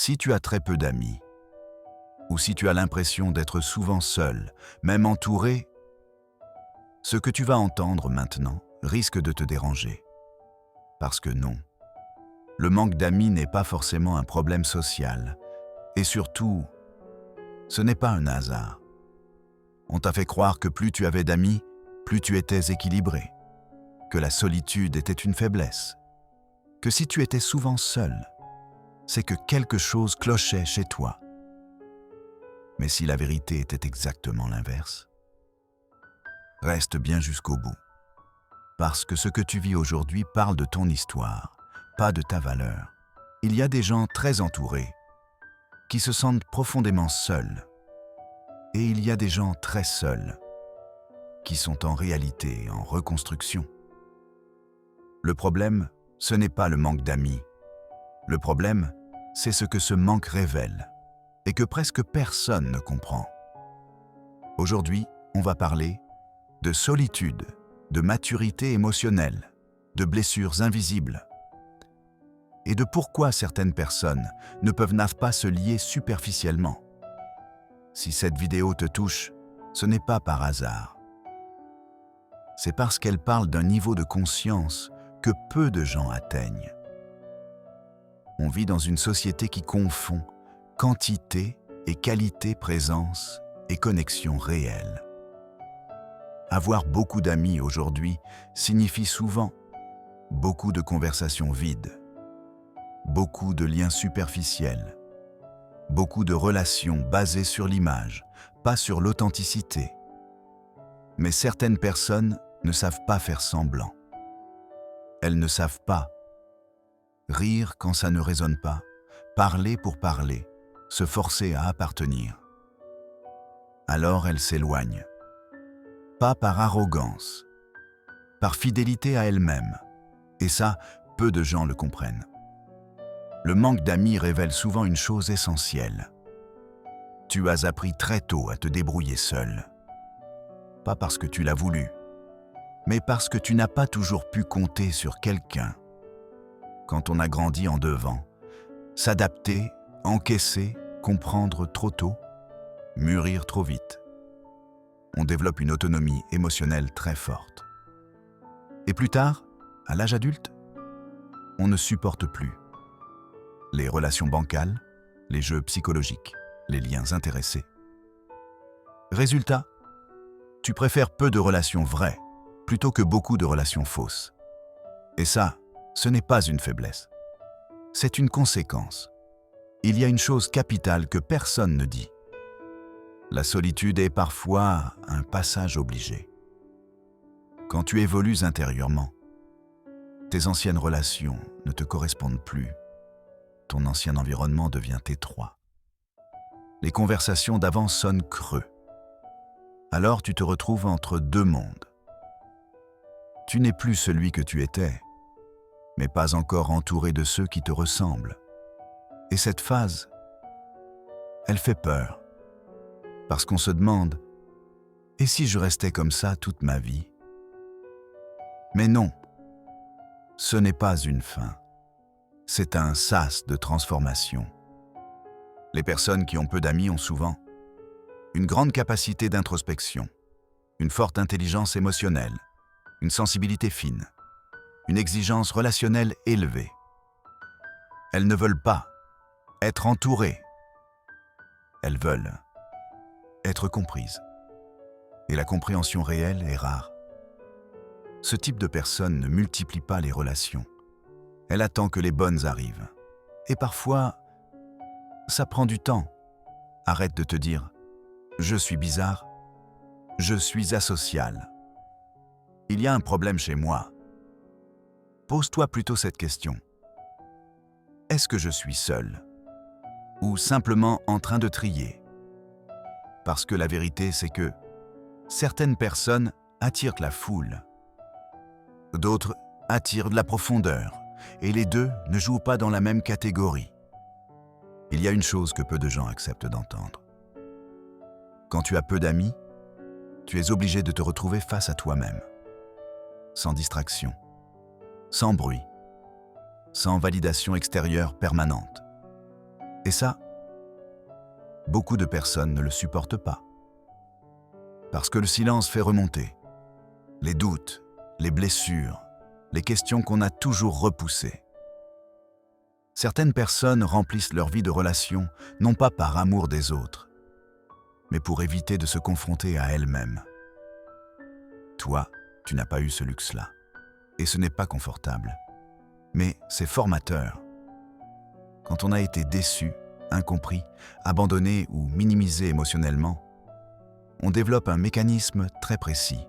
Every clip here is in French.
Si tu as très peu d'amis, ou si tu as l'impression d'être souvent seul, même entouré, ce que tu vas entendre maintenant risque de te déranger. Parce que non, le manque d'amis n'est pas forcément un problème social. Et surtout, ce n'est pas un hasard. On t'a fait croire que plus tu avais d'amis, plus tu étais équilibré, que la solitude était une faiblesse, que si tu étais souvent seul, c'est que quelque chose clochait chez toi. Mais si la vérité était exactement l'inverse, reste bien jusqu'au bout. Parce que ce que tu vis aujourd'hui parle de ton histoire, pas de ta valeur. Il y a des gens très entourés qui se sentent profondément seuls. Et il y a des gens très seuls qui sont en réalité en reconstruction. Le problème, ce n'est pas le manque d'amis. Le problème, c'est ce que ce manque révèle et que presque personne ne comprend. Aujourd'hui, on va parler de solitude, de maturité émotionnelle, de blessures invisibles et de pourquoi certaines personnes ne peuvent pas se lier superficiellement. Si cette vidéo te touche, ce n'est pas par hasard. C'est parce qu'elle parle d'un niveau de conscience que peu de gens atteignent. On vit dans une société qui confond quantité et qualité, présence et connexion réelle. Avoir beaucoup d'amis aujourd'hui signifie souvent beaucoup de conversations vides, beaucoup de liens superficiels, beaucoup de relations basées sur l'image, pas sur l'authenticité. Mais certaines personnes ne savent pas faire semblant. Elles ne savent pas rire quand ça ne résonne pas, parler pour parler, se forcer à appartenir. Alors elles s'éloignent. Pas par arrogance, par fidélité à elles-mêmes. Et ça, peu de gens le comprennent. Le manque d'amis révèle souvent une chose essentielle. Tu as appris très tôt à te débrouiller seul. Pas parce que tu l'as voulu, mais parce que tu n'as pas toujours pu compter sur quelqu'un. Quand on a grandi en devant, s'adapter, encaisser, comprendre trop tôt, mûrir trop vite. On développe une autonomie émotionnelle très forte. Et plus tard, à l'âge adulte, on ne supporte plus les relations bancales, les jeux psychologiques, les liens intéressés. Résultat, tu préfères peu de relations vraies plutôt que beaucoup de relations fausses. Et ça, ce n'est pas une faiblesse. C'est une conséquence. Il y a une chose capitale que personne ne dit. La solitude est parfois un passage obligé. Quand tu évolues intérieurement, tes anciennes relations ne te correspondent plus. Ton ancien environnement devient étroit. Les conversations d'avant sonnent creux. Alors tu te retrouves entre deux mondes. Tu n'es plus celui que tu étais, mais pas encore entouré de ceux qui te ressemblent. Et cette phase, elle fait peur. Parce qu'on se demande, et si je restais comme ça toute ma vie? Mais non, ce n'est pas une fin. C'est un sas de transformation. Les personnes qui ont peu d'amis ont souvent une grande capacité d'introspection, une forte intelligence émotionnelle, une sensibilité fine, une exigence relationnelle élevée. Elles ne veulent pas être entourées. Elles veulent être comprises. Et la compréhension réelle est rare. Ce type de personne ne multiplie pas les relations. Elle attend que les bonnes arrivent. Et parfois, ça prend du temps. Arrête de te dire « je suis bizarre, je suis asocial, il y a un problème chez moi ». Pose-toi plutôt cette question. Est-ce que je suis seul? Ou simplement en train de trier? Parce que la vérité, c'est que certaines personnes attirent la foule. D'autres attirent de la profondeur. Et les deux ne jouent pas dans la même catégorie. Il y a une chose que peu de gens acceptent d'entendre. Quand tu as peu d'amis, tu es obligé de te retrouver face à toi-même. Sans distraction, sans bruit, sans validation extérieure permanente. Et ça, beaucoup de personnes ne le supportent pas. Parce que le silence fait remonter les doutes, les blessures, les questions qu'on a toujours repoussées. Certaines personnes remplissent leur vie de relations non pas par amour des autres, mais pour éviter de se confronter à elles-mêmes. Toi, tu n'as pas eu ce luxe-là. Et ce n'est pas confortable. Mais c'est formateur. Quand on a été déçu, incompris, abandonné ou minimisé émotionnellement, on développe un mécanisme très précis.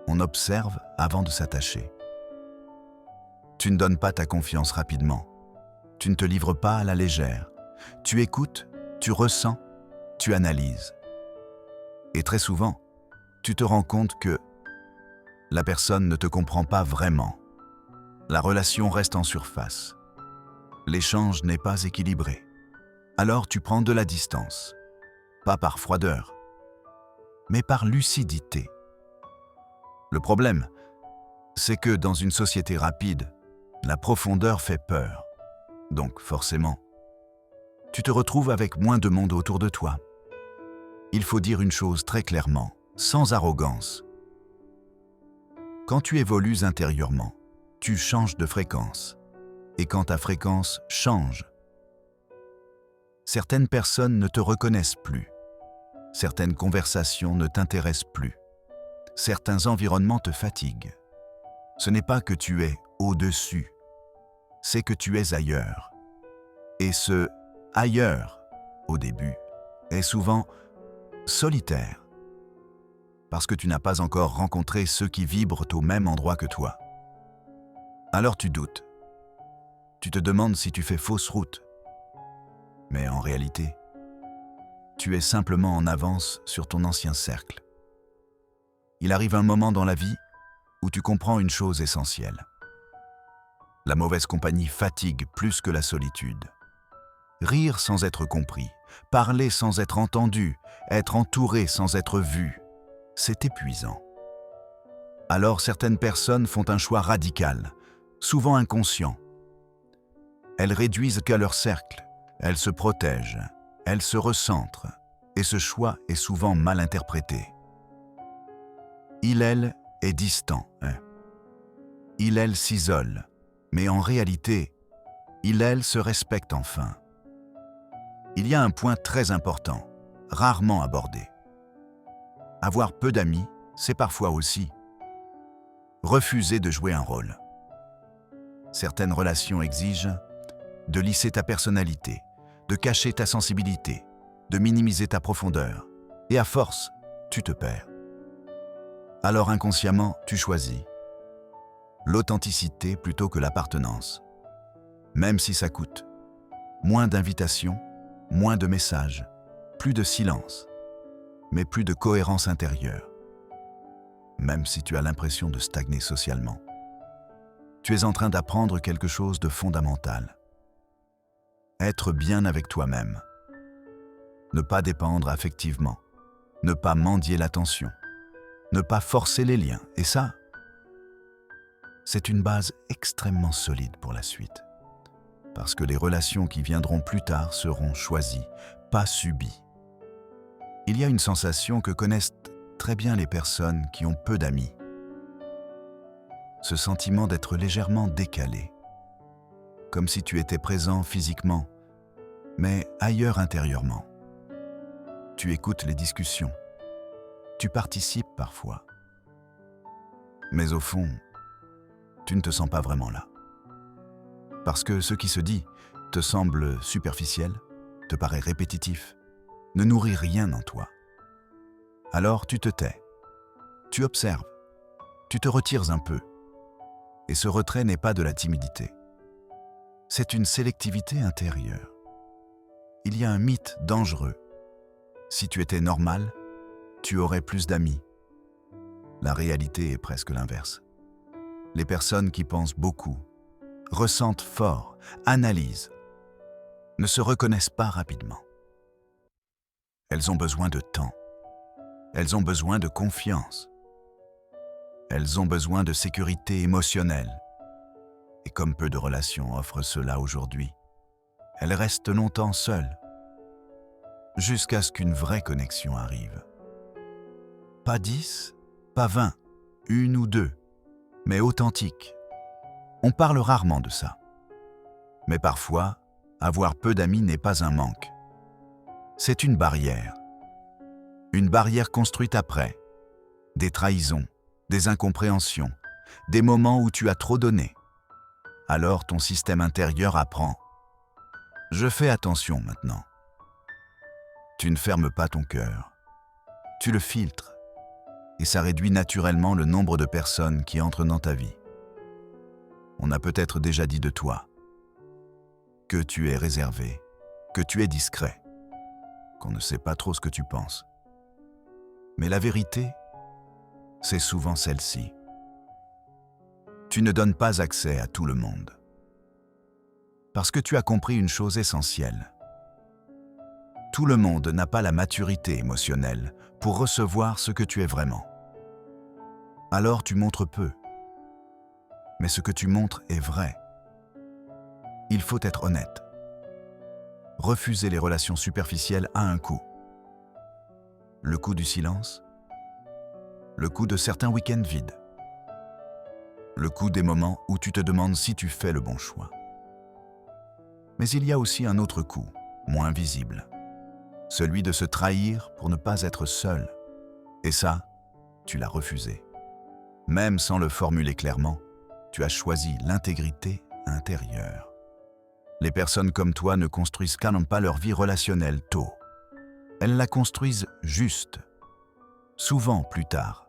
On observe avant de s'attacher. Tu ne donnes pas ta confiance rapidement. Tu ne te livres pas à la légère. Tu écoutes, tu ressens, tu analyses. Et très souvent, tu te rends compte que la personne ne te comprend pas vraiment. La relation reste en surface. L'échange n'est pas équilibré. Alors tu prends de la distance. Pas par froideur, mais par lucidité. Le problème, c'est que dans une société rapide, la profondeur fait peur. Donc forcément, tu te retrouves avec moins de monde autour de toi. Il faut dire une chose très clairement, sans arrogance. Quand tu évolues intérieurement, tu changes de fréquence. Et quand ta fréquence change, certaines personnes ne te reconnaissent plus. Certaines conversations ne t'intéressent plus. Certains environnements te fatiguent. Ce n'est pas que tu es au-dessus, c'est que tu es ailleurs. Et ce « ailleurs », au début, est souvent solitaire, parce que tu n'as pas encore rencontré ceux qui vibrent au même endroit que toi. Alors tu doutes. Tu te demandes si tu fais fausse route. Mais en réalité, tu es simplement en avance sur ton ancien cercle. Il arrive un moment dans la vie où tu comprends une chose essentielle. La mauvaise compagnie fatigue plus que la solitude. Rire sans être compris, parler sans être entendu, être entouré sans être vu, c'est épuisant. Alors certaines personnes font un choix radical, souvent inconscient. Elles réduisent qu'à leur cercle, elles se protègent, elles se recentrent, et ce choix est souvent mal interprété. Il-elle est distant. Il-elle s'isole, mais en réalité, il-elle se respecte enfin. Il y a un point très important, rarement abordé. Avoir peu d'amis, c'est parfois aussi refuser de jouer un rôle. Certaines relations exigent de lisser ta personnalité, de cacher ta sensibilité, de minimiser ta profondeur. Et à force, tu te perds. Alors inconsciemment, tu choisis l'authenticité plutôt que l'appartenance. Même si ça coûte. Moins d'invitations, moins de messages, plus de silence, mais plus de cohérence intérieure. Même si tu as l'impression de stagner socialement. Tu es en train d'apprendre quelque chose de fondamental. Être bien avec toi-même. Ne pas dépendre affectivement. Ne pas mendier l'attention. Ne pas forcer les liens. Et ça, c'est une base extrêmement solide pour la suite. Parce que les relations qui viendront plus tard seront choisies, pas subies. Il y a une sensation que connaissent très bien les personnes qui ont peu d'amis. Ce sentiment d'être légèrement décalé. Comme si tu étais présent physiquement, mais ailleurs intérieurement. Tu écoutes les discussions. Tu participes parfois. Mais au fond, tu ne te sens pas vraiment là. Parce que ce qui se dit te semble superficiel, te paraît répétitif, ne nourrit rien en toi. Alors tu te tais, tu observes, tu te retires un peu. Et ce retrait n'est pas de la timidité. C'est une sélectivité intérieure. Il y a un mythe dangereux. Si tu étais normal, tu aurais plus d'amis. La réalité est presque l'inverse. Les personnes qui pensent beaucoup, ressentent fort, analysent, ne se reconnaissent pas rapidement. Elles ont besoin de temps. Elles ont besoin de confiance. Elles ont besoin de sécurité émotionnelle. Et comme peu de relations offrent cela aujourd'hui, elle reste longtemps seule, jusqu'à ce qu'une vraie connexion arrive. Pas 10, pas 20, une ou deux, mais authentique. On parle rarement de ça. Mais parfois, avoir peu d'amis n'est pas un manque. C'est une barrière. Une barrière construite après. Des trahisons, des incompréhensions, des moments où tu as trop donné. Alors ton système intérieur apprend. Je fais attention maintenant. Tu ne fermes pas ton cœur. Tu le filtres. Et ça réduit naturellement le nombre de personnes qui entrent dans ta vie. On a peut-être déjà dit de toi que tu es réservé, que tu es discret, qu'on ne sait pas trop ce que tu penses. Mais la vérité, c'est souvent celle-ci. Tu ne donnes pas accès à tout le monde. Parce que tu as compris une chose essentielle. Tout le monde n'a pas la maturité émotionnelle pour recevoir ce que tu es vraiment. Alors tu montres peu. Mais ce que tu montres est vrai. Il faut être honnête. Refuser les relations superficielles a un coût. Le coût du silence, le coût de certains week-ends vides, le coût des moments où tu te demandes si tu fais le bon choix. Mais il y a aussi un autre coût, moins visible, celui de se trahir pour ne pas être seul. Et ça, tu l'as refusé. Même sans le formuler clairement, tu as choisi l'intégrité intérieure. Les personnes comme toi ne construisent carrément pas leur vie relationnelle tôt. Elles la construisent juste, souvent plus tard,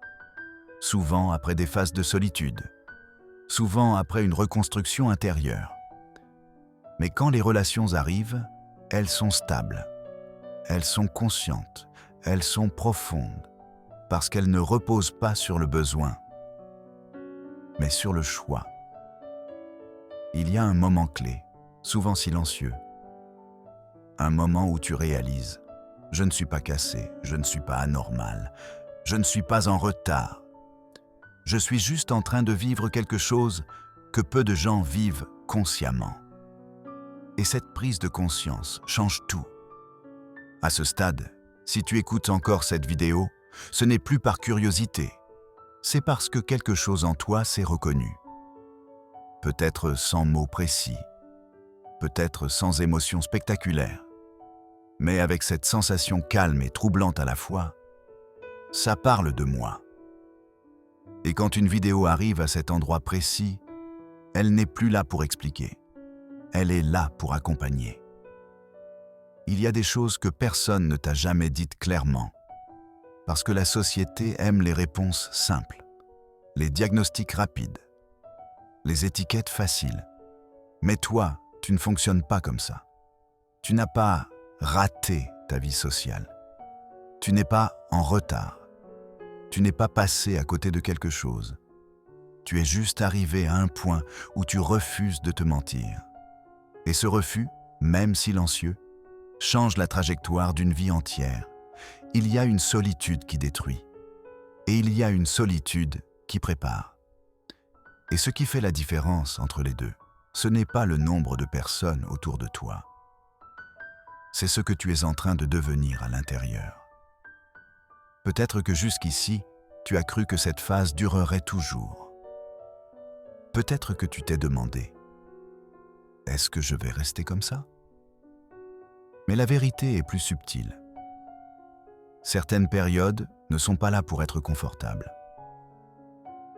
souvent après des phases de solitude, souvent après une reconstruction intérieure. Mais quand les relations arrivent, elles sont stables, elles sont conscientes, elles sont profondes, parce qu'elles ne reposent pas sur le besoin, mais sur le choix. Il y a un moment clé, souvent silencieux, un moment où tu réalises « Je ne suis pas cassé, je ne suis pas anormal, je ne suis pas en retard. Je suis juste en train de vivre quelque chose que peu de gens vivent consciemment. » Et cette prise de conscience change tout. À ce stade, si tu écoutes encore cette vidéo, ce n'est plus par curiosité, c'est parce que quelque chose en toi s'est reconnu. Peut-être sans mots précis, peut-être sans émotion spectaculaire, mais avec cette sensation calme et troublante à la fois, ça parle de moi. Et quand une vidéo arrive à cet endroit précis, elle n'est plus là pour expliquer, elle est là pour accompagner. Il y a des choses que personne ne t'a jamais dites clairement, parce que la société aime les réponses simples, les diagnostics rapides, les étiquettes faciles. Mais toi, tu ne fonctionnes pas comme ça. Tu n'as pas raté ta vie sociale. Tu n'es pas en retard. Tu n'es pas passé à côté de quelque chose. Tu es juste arrivé à un point où tu refuses de te mentir. Et ce refus, même silencieux, change la trajectoire d'une vie entière. Il y a une solitude qui détruit. Et il y a une solitude qui prépare. Et ce qui fait la différence entre les deux, ce n'est pas le nombre de personnes autour de toi. C'est ce que tu es en train de devenir à l'intérieur. Peut-être que jusqu'ici, tu as cru que cette phase durerait toujours. Peut-être que tu t'es demandé, est-ce que je vais rester comme ça? Mais la vérité est plus subtile. Certaines périodes ne sont pas là pour être confortables.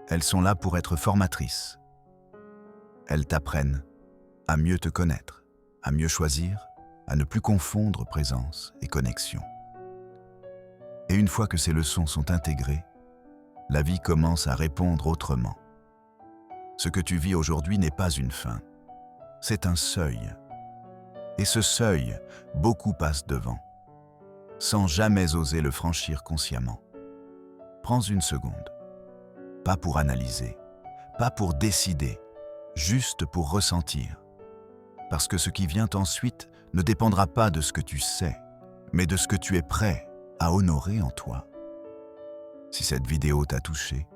Elles sont là pour être formatrices. Elles t'apprennent à mieux te connaître, à mieux choisir, à ne plus confondre présence et connexion. Et une fois que ces leçons sont intégrées, la vie commence à répondre autrement. Ce que tu vis aujourd'hui n'est pas une fin, c'est un seuil. Et ce seuil, beaucoup passent devant, sans jamais oser le franchir consciemment. Prends une seconde, pas pour analyser, pas pour décider, juste pour ressentir. Parce que ce qui vient ensuite ne dépendra pas de ce que tu sais, mais de ce que tu es prêt à honorer en toi. Si cette vidéo t'a touché,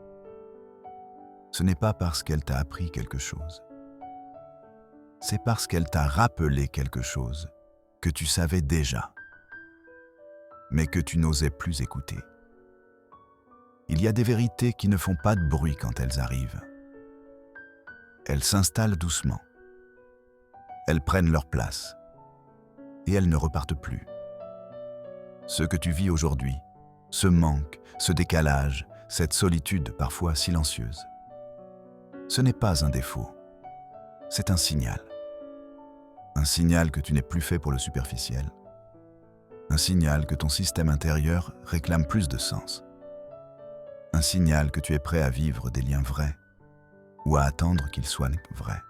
ce n'est pas parce qu'elle t'a appris quelque chose. c'est parce qu'elle t'a rappelé quelque chose que tu savais déjà, mais que tu n'osais plus écouter. Il y a des vérités qui ne font pas de bruit quand elles arrivent. Elles s'installent doucement. Elles prennent leur place. Et elles ne repartent plus. Ce que tu vis aujourd'hui, ce manque, ce décalage, cette solitude parfois silencieuse, ce n'est pas un défaut, c'est un signal. Un signal que tu n'es plus fait pour le superficiel. Un signal que ton système intérieur réclame plus de sens. Un signal que tu es prêt à vivre des liens vrais ou à attendre qu'ils soient vrais.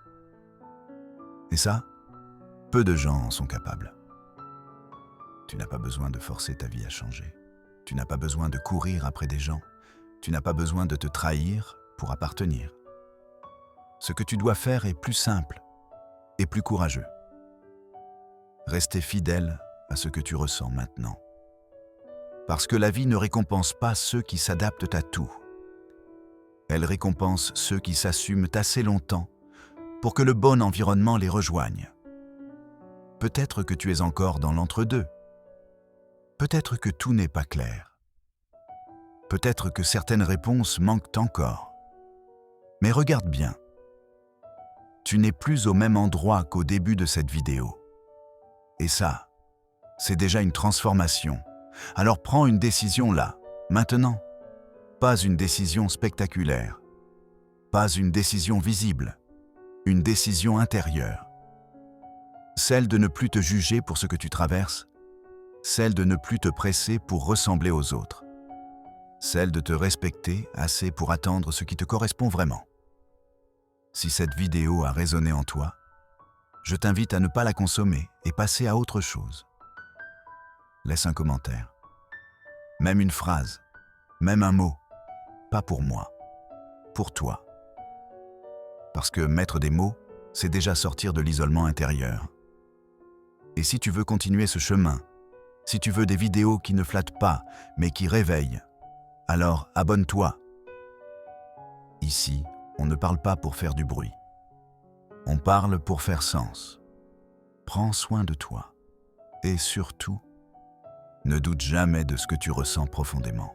Et ça, peu de gens en sont capables. Tu n'as pas besoin de forcer ta vie à changer. Tu n'as pas besoin de courir après des gens. Tu n'as pas besoin de te trahir pour appartenir. Ce que tu dois faire est plus simple et plus courageux. Rester fidèle à ce que tu ressens maintenant. Parce que la vie ne récompense pas ceux qui s'adaptent à tout. Elle récompense ceux qui s'assument assez longtemps pour que le bon environnement les rejoigne. Peut-être que tu es encore dans l'entre-deux. Peut-être que tout n'est pas clair. Peut-être que certaines réponses manquent encore. Mais regarde bien. Tu n'es plus au même endroit qu'au début de cette vidéo. Et ça, c'est déjà une transformation. Alors prends une décision là, maintenant. Pas une décision spectaculaire. Pas une décision visible. Une décision intérieure. Celle de ne plus te juger pour ce que tu traverses. Celle de ne plus te presser pour ressembler aux autres. Celle de te respecter assez pour attendre ce qui te correspond vraiment. Si cette vidéo a résonné en toi, je t'invite à ne pas la consommer et passer à autre chose. Laisse un commentaire, même une phrase, même un mot, pas pour moi, pour toi. Parce que mettre des mots, c'est déjà sortir de l'isolement intérieur. Et si tu veux continuer ce chemin, si tu veux des vidéos qui ne flattent pas, mais qui réveillent, alors abonne-toi. Ici, on ne parle pas pour faire du bruit. On parle pour faire sens. Prends soin de toi. Et surtout, ne doute jamais de ce que tu ressens profondément.